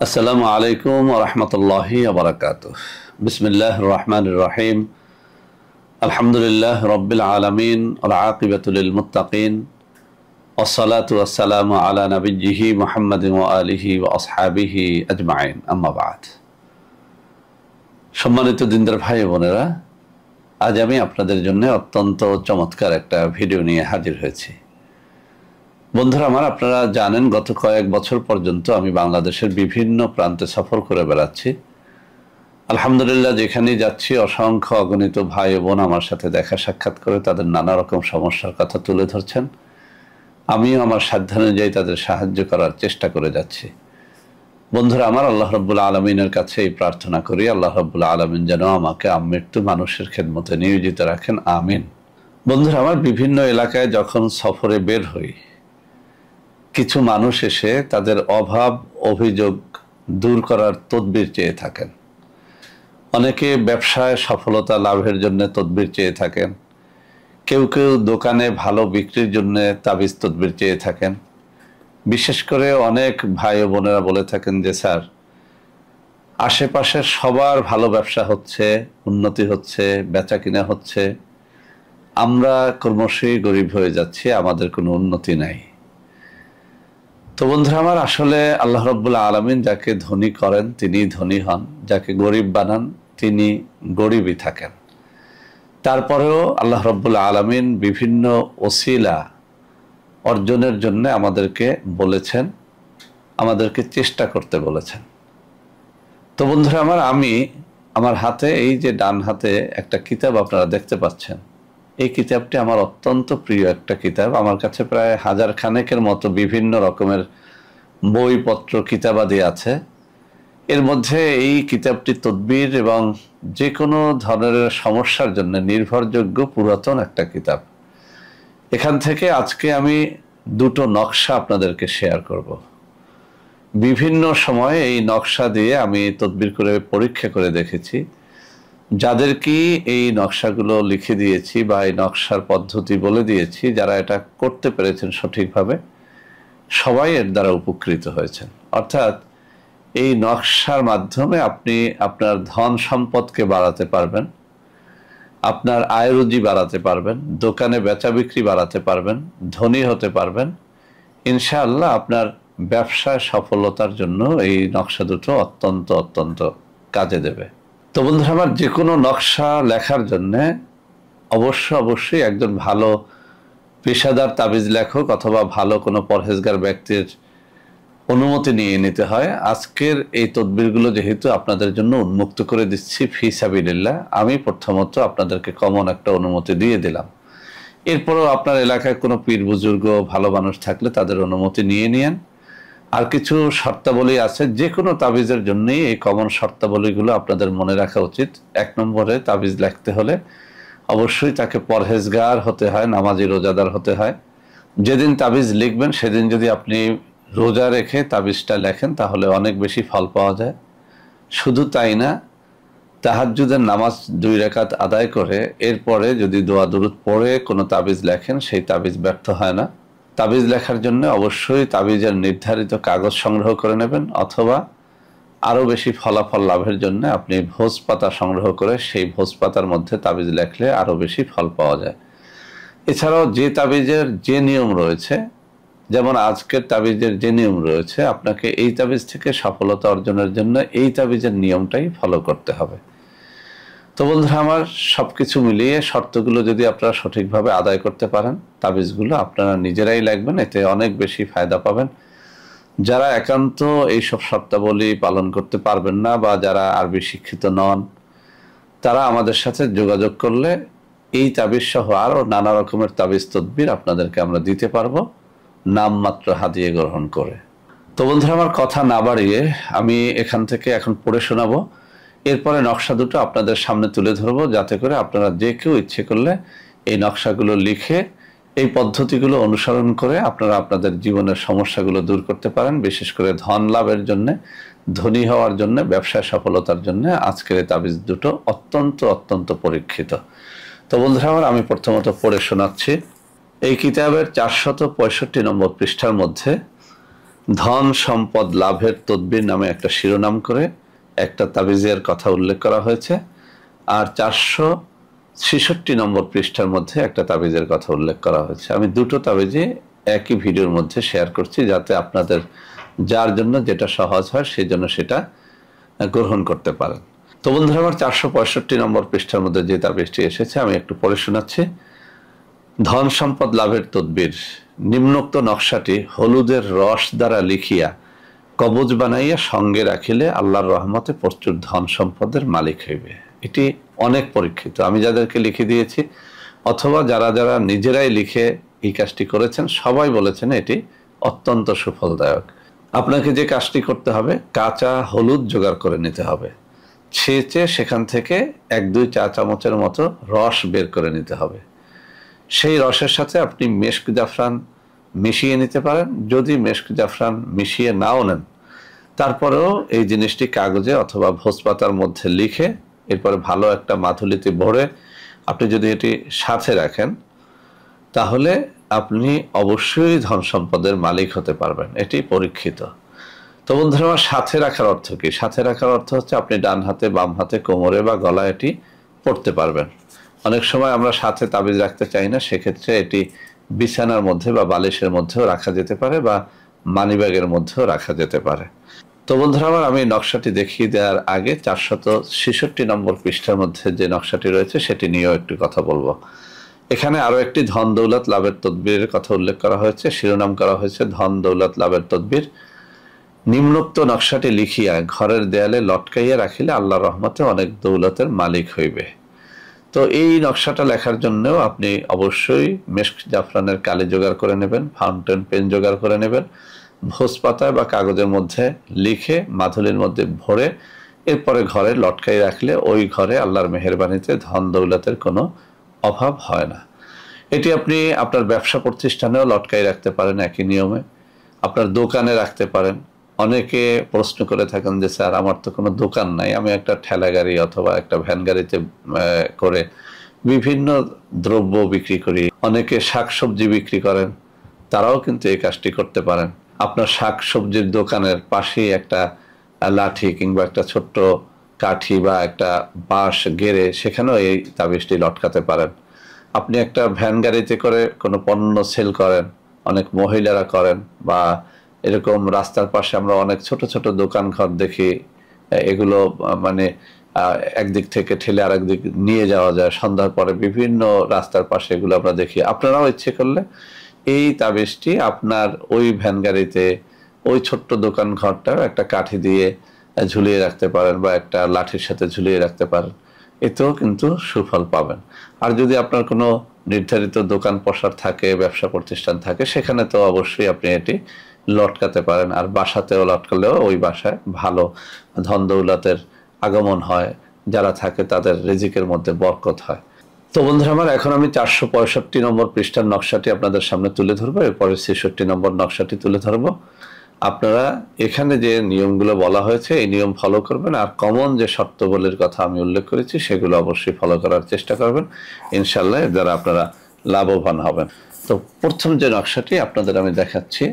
আসসালামু আলাইকুম ওয়া রাহমাতুল্লাহি ওয়া বারাকাতুহু। বিসমিল্লাহির রহমানির রহিম। আলহামদুলিল্লাহি রাব্বিল আলামিন ওয়াল আকিবাতু লিল মুত্তাকিন। ওয়াসসালাতু ওয়াসসালামু আলা নাবিয়্যিহি মুহাম্মাদিন ওয়া আলিহি ওয়া আসহাবিহি আজমাইন। আম্মা বা'দ। সম্মানিত দিনদার ভাই বোনেরা, আজ আমি আপনাদের জন্য অত্যন্ত চমৎকার একটা ভিডিও নিয়ে হাজির হয়েছি। বন্ধুরা আমার, আপনারা জানেন গত কয়েক বছর পর্যন্ত আমি বাংলাদেশের বিভিন্ন প্রান্তে সফর করে বেড়াচ্ছি। আলহামদুলিল্লাহ, যেখানেই যাচ্ছি অসংখ্য অগণিত ভাই বোন আমার সাথে দেখা সাক্ষাৎ করে তাদের নানা রকম সমস্যার কথা তুলে ধরছেন। আমিও আমার সাধ্যানুযায়ী তাদের সাহায্য করার চেষ্টা করে যাচ্ছি। বন্ধুরা আমার, আল্লাহ রাব্বুল আলামিনের কাছে এই প্রার্থনা করি, আল্লাহ রাব্বুল আলামিন যেন আমাকে আমৃত্যু মানুষের খেদমতে নিয়োজিত রাখেন, আমিন। বন্ধুরা আমার, বিভিন্ন এলাকায় যখন সফরে বের হই, কিছু মানুষ এসে তাদের অভাব অভিযোগ দূর করার তদবির চেয়ে থাকেন। অনেকে ব্যবসায় সফলতা লাভের জন্য তদবির চেয়ে থাকেন, কেউ কেউ দোকানে ভালো বিক্রির জন্য তাবিজ তদবির চেয়ে থাকেন। বিশেষ করে অনেক ভাই ও বোনেরা বলে থাকেন যে স্যার, আশেপাশের সবার ভালো ব্যবসা হচ্ছে, উন্নতি হচ্ছে, বেচা কিনা হচ্ছে, আমরা ক্রমশই গরিব হয়ে যাচ্ছি, আমাদের কোনো উন্নতি নাই। তো বন্ধুরা আমার, আসলে আল্লাহ রাব্বুল আলামিন যাকে ধনী করেন তিনি ধনী হন, যাকে গরিব বানান তিনি গরিবই থাকেন। তারপরেও আল্লাহ রাব্বুল আলামিন বিভিন্ন ওসিলা অর্জনের জন্য আমাদেরকে বলেছেন, আমাদেরকে চেষ্টা করতে বলেছেন। তো বন্ধুরা আমার, আমি আমার হাতে এই যে ডান হাতে একটা কিতাব আপনারা দেখতে পাচ্ছেন, এই কিতাবটি আমার অত্যন্ত প্রিয় একটা কিতাব। আমার কাছে প্রায় 1000 খানেকের মতো বিভিন্ন রকমের বইপত্র কিতাবাদি আছে। এর মধ্যে এই কিতাবটি তদবির এবং যে কোনো ধরনের সমস্যার জন্য নির্ভরযোগ্য পুরাতন একটা কিতাব। এখান থেকে আজকে আমি দুটো নকশা আপনাদেরকে শেয়ার করব। বিভিন্ন সময়ে এই নকশা দিয়ে আমি তদবির করে পরীক্ষা করে দেখেছি। যাদেরকে এই নকশাগুলো লিখে দিয়েছি বা এই নকশার পদ্ধতি বলে দিয়েছি, যারা এটা করতে পেরেছেন সঠিকভাবে, সবাই এর দ্বারা উপকৃত হয়েছেন। অর্থাৎ এই নকশার মাধ্যমে আপনি আপনার ধন সম্পদকে বাড়াতে পারবেন, আপনার আয় রুজি বাড়াতে পারবেন, দোকানে বেচা বিক্রি বাড়াতে পারবেন, ধনী হতে পারবেন। ইনশাআল্লাহ আপনার ব্যবসায় সফলতার জন্য এই নকশা দুটো অত্যন্ত অত্যন্ত কাজে দেবে। তো বন্ধুরা আমার, যে কোনো নকশা লেখার জন্য অবশ্যই একজন ভালো পেশাদার তাবিজ লেখক অথবা ভালো কোনো পরহেজগার ব্যক্তির অনুমতি নিয়ে নিতে হয়। আজকের এই তদবিরগুলো যেহেতু আপনাদের জন্য উন্মুক্ত করে দিচ্ছি ফি সাবিলিল্লাহ, আমি প্রথমত আপনাদেরকে কমন একটা অনুমতি দিয়ে দিলাম। এরপরও আপনার এলাকায় কোনো পীর বুজুর্গ ভালো মানুষ থাকলে তাদের অনুমতি নিয়ে নিয়েন। আর কিছু শর্তাবলী আছে, যে কোনো তাবিজের জন্যই এই কমন শর্তাবলীগুলো আপনাদের মনে রাখা উচিত। 1 নম্বরে, তাবিজ লিখতে হলে অবশ্যই তাকে পরহেজগার হতে হয়, নামাজি রোজাদার হতে হয়। যেদিন তাবিজ লিখবেন সেদিন যদি আপনি রোজা রেখে তাবিজটা লেখেন তাহলে অনেক বেশি ফল পাওয়া যায়। শুধু তাই না, তাহাজ্জুদের নামাজ 2 রাকাত আদায় করে এরপরে যদি দোয়া দুরুদ পড়ে কোনো তাবিজ লেখেন, সেই তাবিজ ব্যর্থ হয় না। তাবিজ লেখার জন্য অবশ্যই তাবিজের নির্ধারিত কাগজ সংগ্রহ করে নেবেন, অথবা আরও বেশি ফলাফল লাভের জন্য আপনি ভোজ পাতা সংগ্রহ করে সেই ভোজ পাতার মধ্যে তাবিজ লেখলে আরও বেশি ফল পাওয়া যায়। এছাড়াও যে তাবিজের যে নিয়ম রয়েছে, যেমন আজকের তাবিজের যে নিয়ম রয়েছে, আপনাকে এই তাবিজ থেকে সফলতা অর্জনের জন্য এই তাবিজের নিয়মটাই ফলো করতে হবে। তো বন্ধুরা আমার, সবকিছু মিলিয়ে শর্তগুলো যদি আপনারা সঠিকভাবে আদায় করতে পারেন, তাবিজগুলো আপনারা নিজেরাই লিখবেন, এতে অনেক বেশি ফায়দা পাবেন। যারা একান্ত এইসব শর্তাবলী পালন করতে পারবেন না বা যারা আরবি শিক্ষিত নন, তারা আমাদের সাথে যোগাযোগ করলে এই তাবিজ সহ আরও নানা রকমের তাবিজ তদবির আপনাদেরকে আমরা দিতে পারবো, নামমাত্র হাদিয়ে গ্রহণ করে। তো বন্ধুরা আমার, কথা না বাড়িয়ে আমি এখান থেকে এখন পড়ে শোনাবো। এরপরে নকশা দুটো আপনাদের সামনে তুলে ধরবো, যাতে করে আপনারা যে কেউ ইচ্ছে করলে এই নকশাগুলো লিখে এই পদ্ধতিগুলো অনুসরণ করে আপনারা আপনাদের জীবনের সমস্যাগুলো দূর করতে পারেন। বিশেষ করে ধন লাভের জন্য, ধনী হওয়ার জন্য, ব্যবসায় সফলতার জন্য আজকের এই তাবিজ দুটো অত্যন্ত অত্যন্ত পরীক্ষিত। তো বন্ধুরা আমার, আমি প্রথমত পড়ে শোনাচ্ছি। এই কিতাবের 465 নম্বর পৃষ্ঠার মধ্যে ধন সম্পদ লাভের তদবির নামে একটা শিরোনাম করে একটা তাবিজের কথা উল্লেখ করা হয়েছে, আর 466 নম্বর পৃষ্ঠার মধ্যে একটা তাবিজের কথা উল্লেখ করা হয়েছে। আমি দুটো তাবিজে একই ভিডিওর মধ্যে শেয়ার করছি, যাতে আপনাদের যার জন্য যেটা সহজ হয় সেই জন্য সেটা গ্রহণ করতে পারেন। তো বন্ধুরা আমার 465 নম্বর পৃষ্ঠার মধ্যে যে তাবিজটি এসেছে আমি একটু পড়ে শোনাচ্ছি। ধন সম্পদ লাভের তদবির, নিম্নোক্ত নকশাটি হলুদের রস দ্বারা লিখিয়া কবজ বানাইয়া সঙ্গে রাখিলে আল্লাহর রহমতে প্রচুর ধন সম্পদের মালিক হইবে। এটি অনেক পরীক্ষিত, আমি যাদেরকে লিখে দিয়েছি অথবা যারা যারা নিজেরাই লিখে এই কাজটি করেছেন সবাই বলেছেন এটি অত্যন্ত সুফলদায়ক। আপনাকে যে কাজটি করতে হবে, কাঁচা হলুদ জোগাড় করে নিতে হবে, ছেঁচে সেখান থেকে 1-2 চা চামচের মতো রস বের করে নিতে হবে। সেই রসের সাথে আপনি মেশক জাফরান মিশিয়ে নিতে পারেন। যদি মেশক জাফরান মিশিয়ে নাও নেন, তারপরেও এই জিনিসটি কাগজে অথবা ভোজপাতার মধ্যে লিখে এরপরে ভালো একটা মাথুলিতে ভরে আপনি যদি এটি সাথে রাখেন, তাহলে আপনি অবশ্যই ধন সম্পদের মালিক হতে পারবেন। এটি পরীক্ষিত। তো বন্ধুরা আমার সাথে রাখার অর্থ কি? সাথে রাখার অর্থ হচ্ছে আপনি ডান হাতে, বাম হাতে, কোমরে বা গলায় এটি পড়তে পারবেন। অনেক সময় আমরা সাথে তাবিজ রাখতে চাই না, সেক্ষেত্রে এটি বিছানার মধ্যে বা বালিশের মধ্যেও রাখা যেতে পারে বা মানিব্যাগের মধ্যেও রাখা যেতে পারে। তো বন্ধুরা আমার আমি নকশাটি দেখিয়ে দেওয়ার আগে 466 নম্বর পৃষ্ঠার মধ্যে যে নকশাটি রয়েছে সেটি নিয়েও একটু কথা বলবো। এখানে আরো একটি ধন দৌলত লাভের তদবিরের কথা উল্লেখ করা হয়েছে, শিরোনাম করা হয়েছে ধন দৌলত লাভের তদবির। নিম্নোক্ত নকশাটি লিখিয়া ঘরের দেয়ালে লটকাইয়া রাখিলে আল্লাহর রহমতে অনেক দৌলতের মালিক হইবে। তো এই নকশাটা লেখার জন্যও আপনি অবশ্যই মেশক জাফরানের কালি জোগাড় করে নেবেন, ফাউন্টেন পেন জোগাড় করে নেবেন, ভোজপাতায় বা কাগজের মধ্যে লিখে মাথুলির মধ্যে ভরে এরপরে ঘরে লটকাই রাখলে ওই ঘরে আল্লাহর মেহেরবানিতে ধন দৌলতের কোনো অভাব হয় না। এটি আপনি আপনার ব্যবসা প্রতিষ্ঠানেও লটকাই রাখতে পারেন একই নিয়মে, আপনার দোকানে রাখতে পারেন। অনেকে প্রশ্ন করে থাকেন যে স্যার আমার তো কোনো দোকান নাই, আমি একটা ঠেলা গাড়ি অথবা একটা ভ্যান গাড়িতে করে বিভিন্ন দ্রব্য বিক্রি করি। অনেকে শাকসবজি বিক্রি করেন, তারাও কিন্তু এই কাজটি করতে পারেন। আপনার শাকসবজির দোকানের পাশেই একটা লাঠি কিংবা একটা ছোট্ট কাঠি বা একটা বাঁশ গেড়ে সেখানেও এই তাবিজটি লটকাতে পারেন। আপনি একটা ভ্যান গাড়িতে করে কোনো পণ্য সেল করেন, অনেক মহিলারা করেন, বা এরকম রাস্তার পাশে আমরা অনেক ছোট ছোট দোকান ঘর দেখি, এগুলো মানে একদিক থেকে ঠেলে আরেক দিক নিয়ে যাওয়া যায় সন্ধ্যার পরে বিভিন্ন রাস্তার পাশে, এগুলো আমরা দেখি। আপনারাও ইচ্ছে করলে এই তাবিজটি আপনার ওই ভ্যান গাড়িতে ওই ছোট্ট দোকান ঘরটাও একটা কাঠি দিয়ে ঝুলিয়ে রাখতে পারেন বা একটা লাঠির সাথে ঝুলিয়ে রাখতে পারেন, এতেও কিন্তু সুফল পাবেন। আর যদি আপনার কোনো নির্ধারিত দোকান পসার থাকে, ব্যবসা প্রতিষ্ঠান থাকে, সেখানে তো অবশ্যই আপনি এটি লটকাতে পারেন। আর বাসাতেও লটকালেও ওই বাসায় ভালো ধন দৌলতের আগমন হয়, যারা থাকে তাদের রিজিকের মধ্যে বরকত হয়। তো বন্ধুরা আমার এখন আমি 465 নম্বর পৃষ্ঠার নকশাটি আপনাদের সামনে তুলে ধরবো, এরপরে 66 নম্বর নকশাটি তুলে ধরবো। আপনারা এখানে যে নিয়মগুলো বলা হয়েছে এই নিয়ম ফলো করবেন, আর কমন যে শর্তাবলীর কথা আমি উল্লেখ করেছি সেগুলো অবশ্যই ফলো করার চেষ্টা করবেন। ইনশাল্লাহ এর দ্বারা আপনারা লাভবান হবেন। তো প্রথম যে নকশাটি আপনাদের আমি দেখাচ্ছি,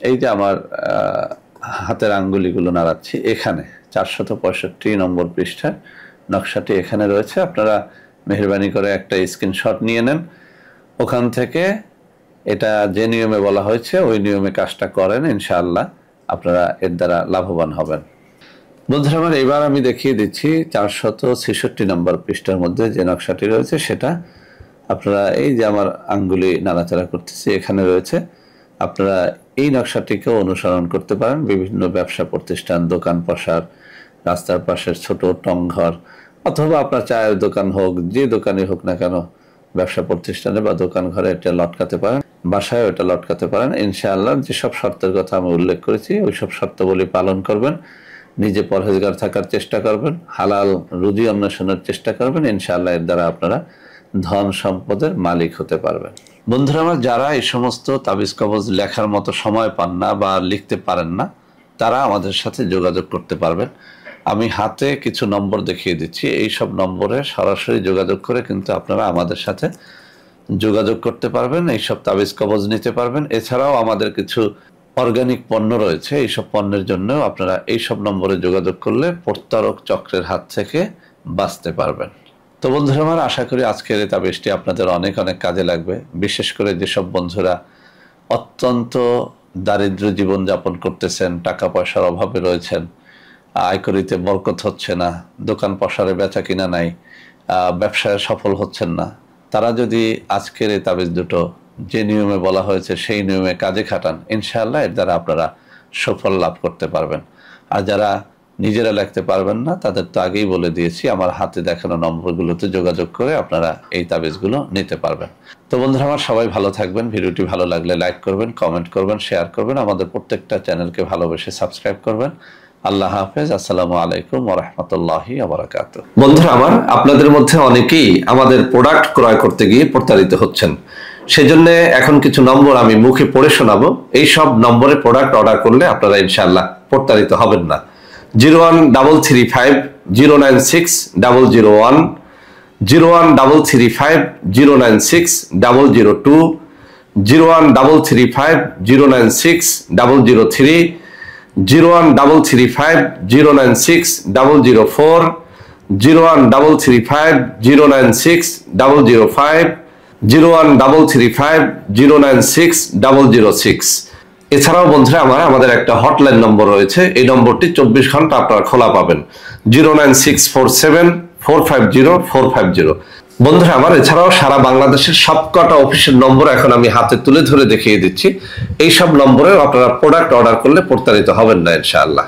এই যে আমার হাতের আঙ্গুলিগুলো নাড়াচ্ছি, এখানে 465 নম্বর পৃষ্ঠার নকশাটি এখানে রয়েছে। আপনারা মেহেরবানি করে একটা স্ক্রিনশট নিয়ে নেন, ওখান থেকে এটা যে নিয়মে বলা হয়েছে ওই নিয়মে কাজটা করেন, ইনশাআল্লাহ আপনারা এর দ্বারা লাভবান হবেন। বন্ধুরা আমার এবার আমি দেখিয়ে দিচ্ছি 466 নম্বর পৃষ্ঠার মধ্যে যে নকশাটি রয়েছে সেটা। আপনারা এই যে আমার আঙ্গুলি নাড়াচাড়া করতেছি এখানে রয়েছে, আপনারা এই নকশাটিকেও অনুসরণ করতে পারেন। বিভিন্ন ব্যবসা প্রতিষ্ঠান, দোকান পসার, রাস্তার পাশের ছোট টংঘর অথবা আপনার চায়ের দোকান হোক, যে দোকানে হোক না কেন, ব্যবসা প্রতিষ্ঠানে বা দোকান ঘরে এটা লটকাতে পারেন, বাসায় এটা লটকাতে পারেন। ইনশাআল্লাহ যেসব শর্তের কথা আমি উল্লেখ করেছি ওই সব শর্তাবলী পালন করবেন, নিজে পরহেজগার থাকার চেষ্টা করবেন, হালাল রুজি অন্বেষণের চেষ্টা করবেন। ইনশাআল্লাহ এর দ্বারা আপনারা ধন সম্পদের মালিক হতে পারবেন। বন্ধুরা আমার যারা এই সমস্ত তাবিজ কবজ লেখার মতো সময় পান না বা লিখতে পারেন না, তারা আমাদের সাথে যোগাযোগ করতে পারবেন। আমি হাতে কিছু নম্বর দেখিয়ে দিচ্ছি, এই সব নম্বরে সরাসরি যোগাযোগ করে কিন্তু আপনারা আমাদের সাথে যোগাযোগ করতে পারবেন, এইসব তাবিজ কবজ নিতে পারবেন। এছাড়াও আমাদের কিছু অর্গানিক পণ্য রয়েছে, এইসব পণ্যের জন্য আপনারা এইসব নম্বরে যোগাযোগ করলে প্রতারক চক্রের হাত থেকে বাঁচতে পারবেন। তো বন্ধুরা আমার, আশা করি আজকের এই তাবিজটি আপনাদের অনেক অনেক কাজে লাগবে। বিশেষ করে যেসব বন্ধুরা অত্যন্ত দারিদ্র জীবন যাপন করতেছেন, টাকা পয়সার অভাবে রয়েছেন, আয় করিতে বরকত হচ্ছে না, দোকান পসারে বেচা কিনা নাই, ব্যবসায় সফল হচ্ছেন না, তারা যদি আজকের এই তাবিজ দুটো যে নিয়মে বলা হয়েছে সেই নিয়মে কাজে খাটান, ইনশাআল্লাহ এর দ্বারা আপনারা সফল লাভ করতে পারবেন। আর যারা নিজেরা লিখতে পারবেন না, তাদের তো আগেই বলে দিয়েছি, আমার হাতে দেখানো নম্বরগুলোতে যোগাযোগ করে আপনারা এই তাবিজগুলো নিতে পারবেন। তো বন্ধুরা আমার, সবাই ভালো থাকবেন। ভিডিওটি ভালো লাগলে লাইক করবেন, কমেন্ট করবেন, শেয়ার করবেন, আমাদের প্রত্যেকটা চ্যানেলকে ভালোবেসে সাবস্ক্রাইব করবেন। আল্লাহ হাফেজ। আসসালামু আলাইকুম ওয়া রাহমাতুল্লাহি ওয়া বারাকাতুহু। বন্ধুরা আমার, আপনাদের মধ্যে অনেকেই আমাদের প্রোডাক্ট ক্রয় করতে গিয়ে প্রতারিত হচ্ছেন। সেজন্য এখন কিছু নম্বর আমি মুখে পড়ে শোনাবো। এই সব নম্বরে প্রোডাক্ট অর্ডার করলে আপনারা ইনশাআল্লাহ প্রতারিত হবেন না। 01335096001, 01335096002, 01335096003, 01335096004, 01335096005, 01335096006। এছাড়াও বন্ধুরা আমার, আমাদের একটা হটলাইন নম্বর রয়েছে। এই নম্বরটি 24 ঘন্টা আপনারা খোলা পাবেন, 09647450450। বন্ধুরা আমার, এছাড়াও সারা বাংলাদেশের সবকটা অফিসের নম্বর এখন আমি হাতে তুলে ধরে দেখিয়ে দিচ্ছি। এই সব নম্বরেও আপনারা প্রোডাক্ট অর্ডার করলে প্রতারিত হবেন না ইনশাআল্লাহ।